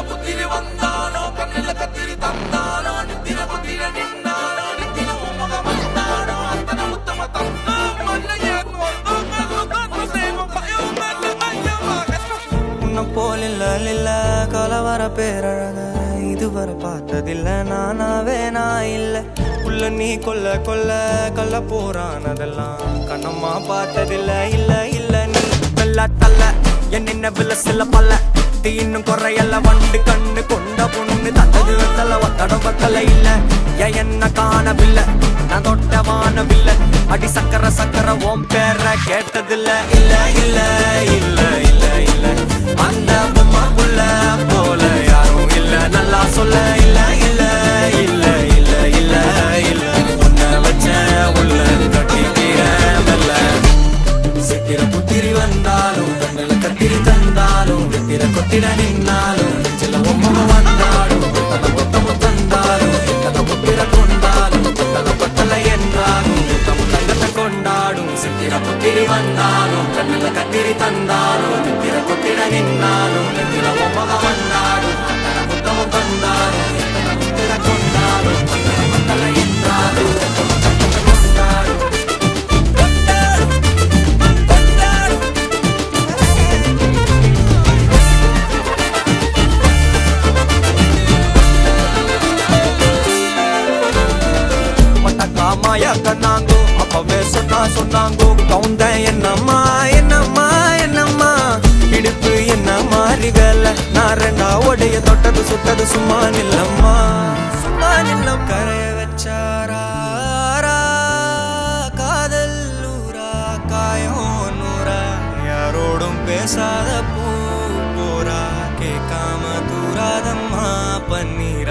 புத்திரி வந்தாலோ கண்ணில கத்திரி தந்தாலோ நித்திர புத்திர நின்னாலோ நித்திர உமக வந்தாலோ அத்தனை உத்தம தந்தோ மண்ணையே உன்னை போல் இல்ல கலவர பேரழக இதுவரை பார்த்ததில்ல நானாவே நான் இல்ல உள்ள நீ கொல்ல கொல்ல கல்ல போறானதெல்லாம் கண்ணம்மா பார்த்ததில்ல இல்ல இல்ல நீ வெள்ள தள்ள என்ன வில்ல சில பல்ல இன்னும் குறையல்ல வண்டு கண்ணு கொண்ட பொண்ணு தந்தது வெத்தல ஒத்தடம் பத்தல இல்ல என்ன காணவில்லை நான் தொட்ட வானவில்லை அடி சக்கர சக்கர ஓம் பேர கேட்டதில்ல இல்ல இல்ல இல்ல இல்ல இல்ல அந்த பொம்மாக்குள்ள போல யாரும் இல்ல நல்லா சொல்ல இல்ல இல்ல இல்ல இல்ல இல்ல இல்ல உன்னை வச்ச உள்ள கட்டிக்கிற மெல்ல சித்திர புத்திரி வந்தாலும் கண்ணில கத்திரி தந்தாலும் வெத்திர கொத்திட நின்னாலும் சில பொம்மை வந்தாலும் கொத்தல கொத்தமு தந்தாலும் எத்தனை புத்திர கொண்டாலும் கொத்தல கொத்தல என்றாலும் தங்கத்தை கொண்டாடும் சித்திர புத்திரி வந்தாலும் கண்ணில கத்திரி தந்தாலும் வெத்திர கொத்திட நின்னாலும் சில பொம்மை வந்தாலும் எத்தனை புத்தமு தந்தாலும் எத்தனை புத்திர கொண்டாடும் கொத்தல என்றாலும் கொண்டாடும் மாயா கண்ணாங்கோ அப்பவே சொன்னாங்கோ கவுந்தேன் என்னம்மா என்னம்மா என்னம்மா இடுப்பு என்ன மாறி வேலை நான் ரெண்டா உடைய தொட்டது சுட்டது சும்மா நில்லம்மா சும்மா நில்லம் கரைய வச்சாரா காதல் ஊரா காயம் நூறா யாரோடும் பேசாத பூ போரா கேட்காம தூராதம்மா பன்னீர்